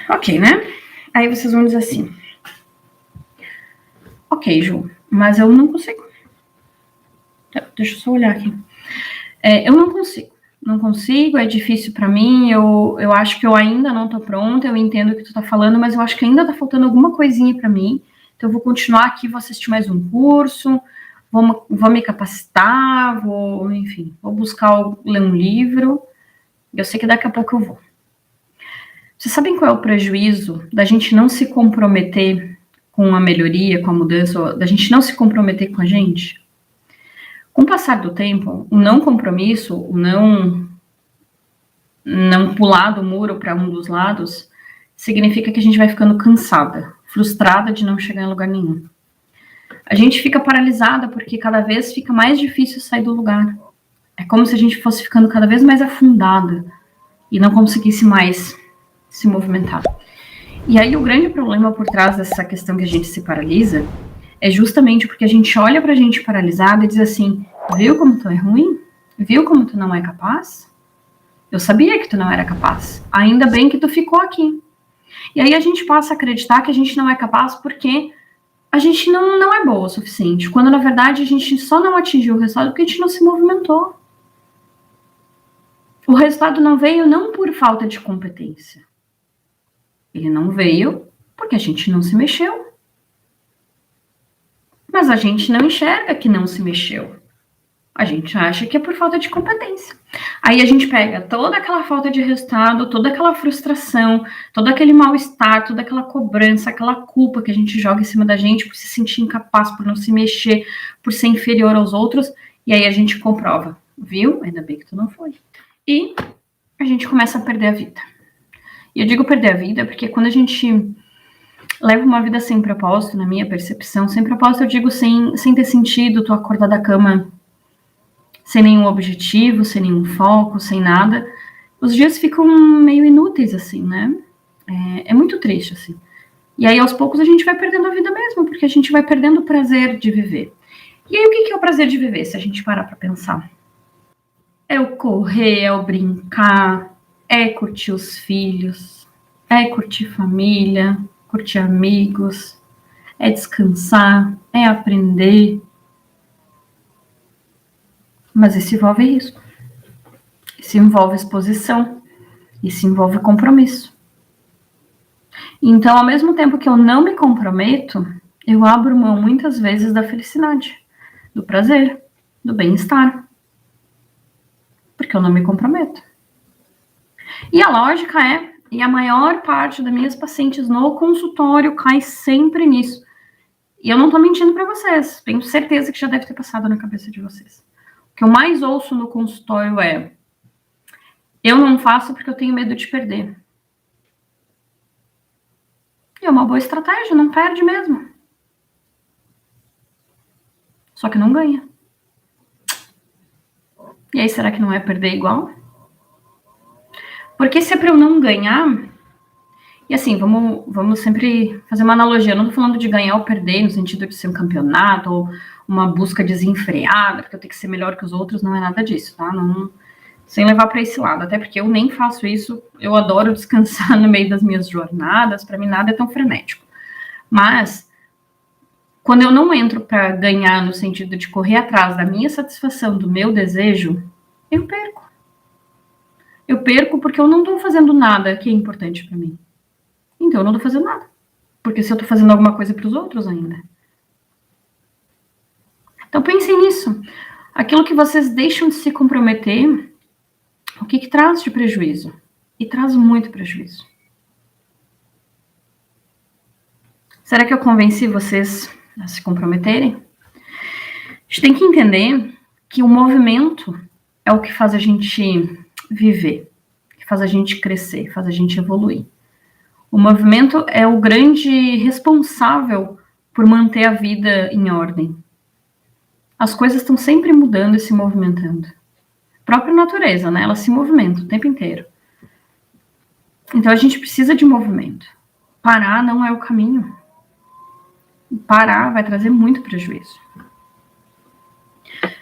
Ok, né? Aí vocês vão dizer assim, ok, Ju, mas eu não consigo. Deixa eu só olhar aqui. Eu não consigo, é difícil para mim, eu acho que eu ainda não tô pronta, eu entendo o que tu tá falando, mas eu acho que ainda tá faltando alguma coisinha para mim, então eu vou continuar aqui, vou assistir mais um curso, vou me capacitar, enfim, vou buscar ler um livro, eu sei que daqui a pouco eu vou. Vocês sabem qual é o prejuízo da gente não se comprometer com a melhoria, com a mudança, da gente não se comprometer com a gente? Com o passar do tempo, o não compromisso, o não pular do muro para um dos lados, significa que a gente vai ficando cansada, frustrada de não chegar em lugar nenhum. A gente fica paralisada porque cada vez fica mais difícil sair do lugar. É como se a gente fosse ficando cada vez mais afundada e não conseguisse mais se movimentar. E aí o grande problema por trás dessa questão que a gente se paralisa é justamente porque a gente olha pra gente paralisada e diz assim, viu como tu é ruim? Viu como tu não é capaz? Eu sabia que tu não era capaz. Ainda bem que tu ficou aqui. E aí a gente passa a acreditar que a gente não é capaz porque a gente não é boa o suficiente. Quando na verdade a gente só não atingiu o resultado porque a gente não se movimentou. O resultado não veio não por falta de competência. Ele não veio porque a gente não se mexeu. Mas a gente não enxerga que não se mexeu. A gente acha que é por falta de competência. Aí a gente pega toda aquela falta de resultado, toda aquela frustração, todo aquele mal-estar, toda aquela cobrança, aquela culpa que a gente joga em cima da gente por se sentir incapaz, por não se mexer, por ser inferior aos outros, e aí a gente comprova, viu? Ainda bem que tu não foi. E a gente começa a perder a vida. E eu digo perder a vida porque quando a gente leva uma vida sem propósito, na minha percepção, sem propósito eu digo sem ter sentido, tu acordar da cama sem nenhum objetivo, sem nenhum foco, sem nada, os dias ficam meio inúteis, assim, né? É muito triste, assim. E aí, aos poucos, a gente vai perdendo a vida mesmo, porque a gente vai perdendo o prazer de viver. E aí, o que é o prazer de viver, se a gente parar pra pensar? É o correr, é o brincar, é curtir os filhos, é curtir família, curtir amigos, é descansar, é aprender. Mas isso envolve risco. Isso envolve exposição. Isso envolve compromisso. Então, ao mesmo tempo que eu não me comprometo, eu abro mão muitas vezes da felicidade, do prazer, do bem-estar. Porque eu não me comprometo. E a lógica e a maior parte das minhas pacientes no consultório cai sempre nisso. E eu não tô mentindo para vocês, tenho certeza que já deve ter passado na cabeça de vocês. O que eu mais ouço no consultório é: eu não faço porque eu tenho medo de perder. E é uma boa estratégia, não perde mesmo. Só que não ganha. E aí, será que não é perder igual? Porque se é para eu não ganhar... E assim, vamos sempre fazer uma analogia. Eu não tô falando de ganhar ou perder no sentido de ser um campeonato ou uma busca desenfreada, porque eu tenho que ser melhor que os outros, não é nada disso, tá? Não, sem levar para esse lado, até porque eu nem faço isso, eu adoro descansar no meio das minhas jornadas, para mim nada é tão frenético. Mas, quando eu não entro para ganhar no sentido de correr atrás da minha satisfação, do meu desejo, eu perco. Eu perco porque eu não estou fazendo nada que é importante para mim. Então eu não estou fazendo nada. Porque se eu estou fazendo alguma coisa para os outros ainda. Então pensem nisso. Aquilo que vocês deixam de se comprometer, o que traz de prejuízo? E traz muito prejuízo. Será que eu convenci vocês a se comprometerem? A gente tem que entender que o movimento é o que faz a gente viver, que faz a gente crescer, faz a gente evoluir. O movimento é o grande responsável por manter a vida em ordem. As coisas estão sempre mudando e se movimentando. A própria natureza, né? Ela se movimenta o tempo inteiro. Então a gente precisa de movimento. Parar não é o caminho. Parar vai trazer muito prejuízo.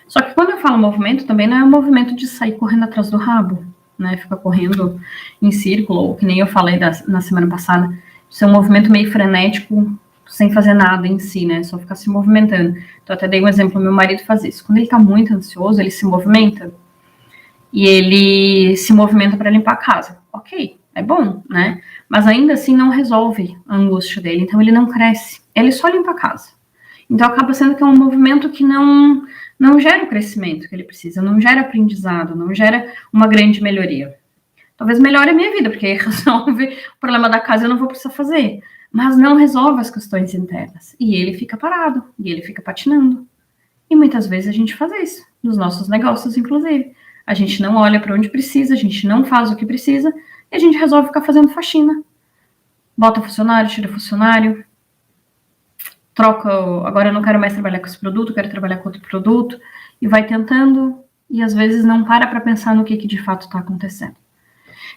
Só que quando eu falo movimento, também não é o movimento de sair correndo atrás do rabo, né? Fica correndo em círculo, ou que nem eu falei na semana passada, ser um movimento meio frenético, sem fazer nada em si, né? Só ficar se movimentando. Então, até dei um exemplo, meu marido faz isso. Quando ele tá muito ansioso, ele se movimenta e ele se movimenta para limpar a casa. Ok, é bom, né? Mas ainda assim não resolve a angústia dele, então ele não cresce. Ele só limpa a casa. Então acaba sendo que é um movimento que não gera o crescimento que ele precisa, não gera aprendizado, não gera uma grande melhoria. Talvez melhore a minha vida, porque resolve o problema da casa, eu não vou precisar fazer. Mas não resolve as questões internas. E ele fica parado, e ele fica patinando. E muitas vezes a gente faz isso, nos nossos negócios, inclusive. A gente não olha para onde precisa, a gente não faz o que precisa, e a gente resolve ficar fazendo faxina. Bota funcionário, tira funcionário, troca, agora eu não quero mais trabalhar com esse produto, quero trabalhar com outro produto, e vai tentando, e às vezes não para pensar no que de fato está acontecendo.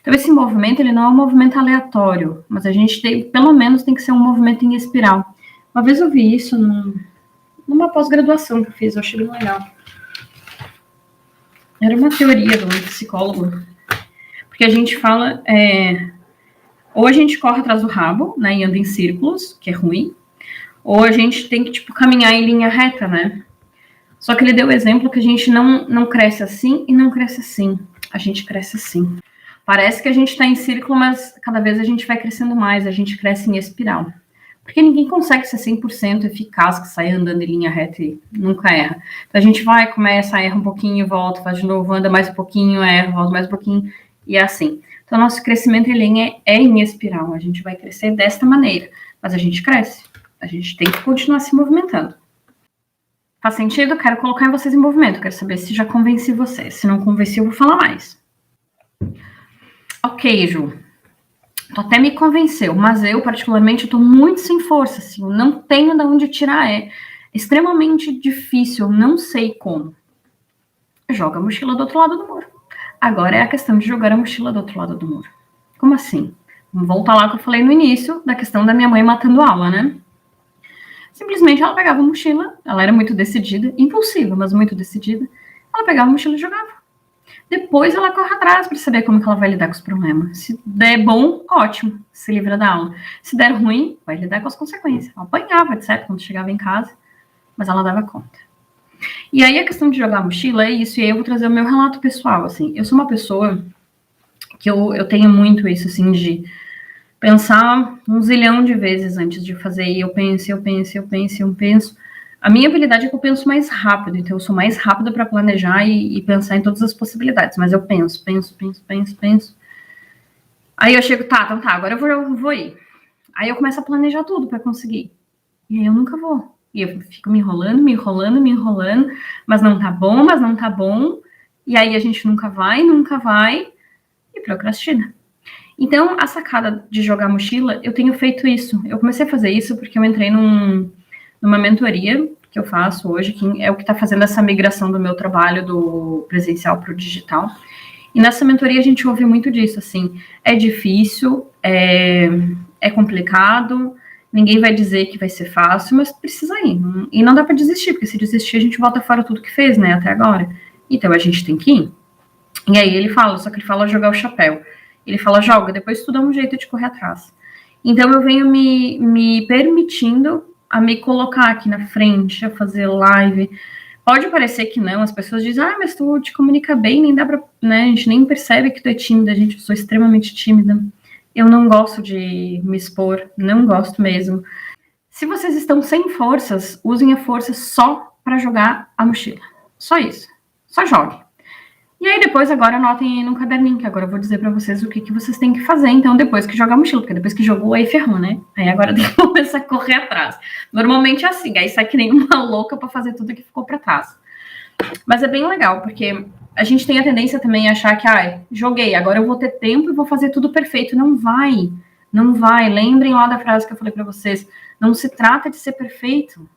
Então esse movimento, ele não é um movimento aleatório, mas a gente pelo menos tem que ser um movimento em espiral. Uma vez eu vi isso numa pós-graduação que eu fiz, eu achei bem legal. Era uma teoria de um psicólogo, porque a gente fala, ou a gente corre atrás do rabo, né, e anda em círculos, que é ruim, ou a gente tem que, caminhar em linha reta, né? Só que ele deu o exemplo que a gente não cresce assim e não cresce assim. A gente cresce assim. Parece que a gente está em círculo, mas cada vez a gente vai crescendo mais, a gente cresce em espiral. Porque ninguém consegue ser 100% eficaz, que sai andando em linha reta e nunca erra. Então a gente vai, começa, erra um pouquinho, volta, faz de novo, anda mais um pouquinho, erra, volta mais um pouquinho, e é assim. Então nosso crescimento ele é em espiral, a gente vai crescer desta maneira, mas a gente cresce. A gente tem que continuar se movimentando. Faz sentido? Quero colocar vocês em movimento. Quero saber se já convenci vocês. Se não convenci, eu vou falar mais. Ok, Ju. Tu até me convenceu, mas eu, particularmente, tô muito sem força, assim. Eu não tenho de onde tirar. É extremamente difícil. Eu não sei como. Joga a mochila do outro lado do muro. Agora é a questão de jogar a mochila do outro lado do muro. Como assim? Vamos voltar lá que eu falei no início, da questão da minha mãe matando aula, né? Simplesmente ela pegava a mochila, ela era muito decidida, impulsiva, mas muito decidida. Ela pegava a mochila e jogava. Depois ela corre atrás para saber como que ela vai lidar com os problemas. Se der bom, ótimo, se livra da aula. Se der ruim, vai lidar com as consequências. Ela apanhava, etc., quando chegava em casa, mas ela dava conta. E aí a questão de jogar a mochila é isso, e aí eu vou trazer o meu relato pessoal, assim. Eu sou uma pessoa que eu tenho muito isso, assim, de pensar um zilhão de vezes antes de fazer, e eu penso. A minha habilidade é que eu penso mais rápido, então eu sou mais rápida para planejar e pensar em todas as possibilidades, mas eu penso. Aí eu chego, tá, agora eu vou ir. Aí eu começo a planejar tudo para conseguir. E aí eu nunca vou. E eu fico me enrolando, mas não tá bom. E aí a gente nunca vai, e procrastina. Então, a sacada de jogar mochila, eu tenho feito isso. Eu comecei a fazer isso porque eu entrei numa mentoria que eu faço hoje, que é o que está fazendo essa migração do meu trabalho do presencial para o digital. E nessa mentoria a gente ouve muito disso, assim, é difícil, é complicado, ninguém vai dizer que vai ser fácil, mas precisa ir. E não dá para desistir, porque se desistir a gente volta fora tudo que fez, né, até agora. Então a gente tem que ir. E aí ele fala, só que ele fala jogar o chapéu. Ele fala, joga, depois tu dá um jeito de correr atrás. Então eu venho me permitindo a me colocar aqui na frente, a fazer live. Pode parecer que não, as pessoas dizem, mas tu te comunica bem, nem dá pra, né, a gente nem percebe que tu é tímida, gente, eu sou extremamente tímida. Eu não gosto de me expor, não gosto mesmo. Se vocês estão sem forças, usem a força só para jogar a mochila. Só isso. Só jogue. E aí depois, agora anotem aí no caderninho, que agora eu vou dizer pra vocês o que vocês têm que fazer, então, depois que jogar a mochila, porque depois que jogou, aí ferrou, né? Aí agora tem que começar a correr atrás. Normalmente é assim, aí sai que nem uma louca pra fazer tudo que ficou pra trás. Mas é bem legal, porque a gente tem a tendência também a achar que, joguei, agora eu vou ter tempo e vou fazer tudo perfeito. Não vai. Lembrem lá da frase que eu falei pra vocês, não se trata de ser perfeito.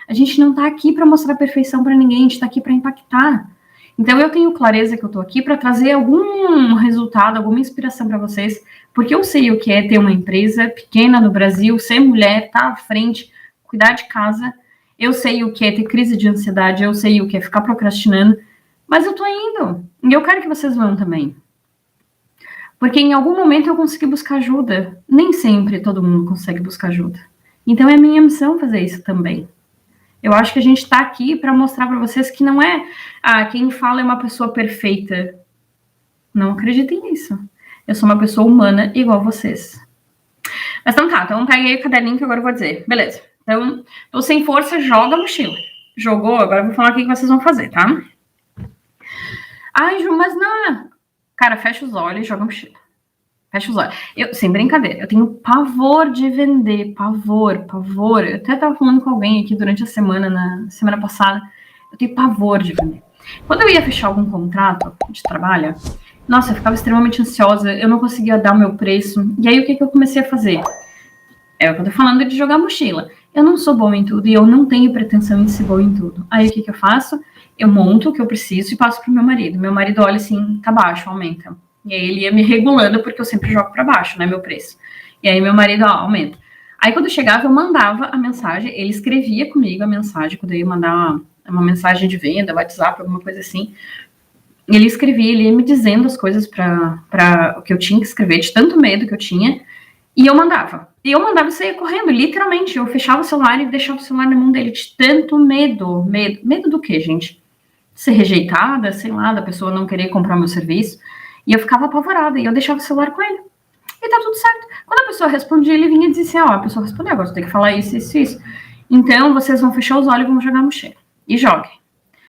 A gente não tá aqui pra mostrar perfeição pra ninguém, a gente tá aqui pra impactar. Então, eu tenho clareza que eu tô aqui para trazer algum resultado, alguma inspiração para vocês, porque eu sei o que é ter uma empresa pequena no Brasil, ser mulher, estar à frente, cuidar de casa. Eu sei o que é ter crise de ansiedade, eu sei o que é ficar procrastinando, mas eu tô indo. E eu quero que vocês vão também. Porque em algum momento eu consegui buscar ajuda. Nem sempre todo mundo consegue buscar ajuda. Então é minha missão fazer isso também. Eu acho que a gente está aqui para mostrar para vocês que não é quem fala é uma pessoa perfeita. Não acreditem nisso. Eu sou uma pessoa humana igual vocês. Mas então tá, então pega aí o caderninho que agora eu vou dizer. Beleza. Então, tô sem força, joga a mochila. Jogou, agora eu vou falar o que vocês vão fazer, tá? Ai, Ju, mas não. Cara, fecha os olhos e joga a mochila. Fecha os olhos. Sem brincadeira, eu tenho pavor de vender. Pavor. Eu até tava falando com alguém aqui durante a semana, na semana passada. Eu tenho pavor de vender. Quando eu ia fechar algum contrato de trabalho, nossa, eu ficava extremamente ansiosa, eu não conseguia dar o meu preço. E aí, o que eu comecei a fazer? É o que eu tô falando de jogar mochila. Eu não sou bom em tudo e eu não tenho pretensão em ser bom em tudo. Aí, o que eu faço? Eu monto o que eu preciso e passo pro meu marido. Meu marido olha assim, tá baixo, aumenta. E aí, ele ia me regulando, porque eu sempre jogo para baixo, né, meu preço. E aí, meu marido, aumenta. Aí, quando eu chegava, eu mandava a mensagem, ele escrevia comigo a mensagem, quando eu ia mandar uma mensagem de venda, WhatsApp, alguma coisa assim. Ele escrevia, ele ia me dizendo as coisas para o que eu tinha que escrever, de tanto medo que eu tinha, e eu mandava. E eu mandava e saía correndo, literalmente. Eu fechava o celular e deixava o celular na mão dele, de tanto medo. Medo do quê, gente? Ser rejeitada, sei lá, da pessoa não querer comprar meu serviço. E eu ficava apavorada, e eu deixava o celular com ele. E tá tudo certo. Quando a pessoa respondia, ele vinha e dizia assim, a pessoa respondeu, agora você tem que falar isso. Então, vocês vão fechar os olhos e vão jogar a mochila. E joguem.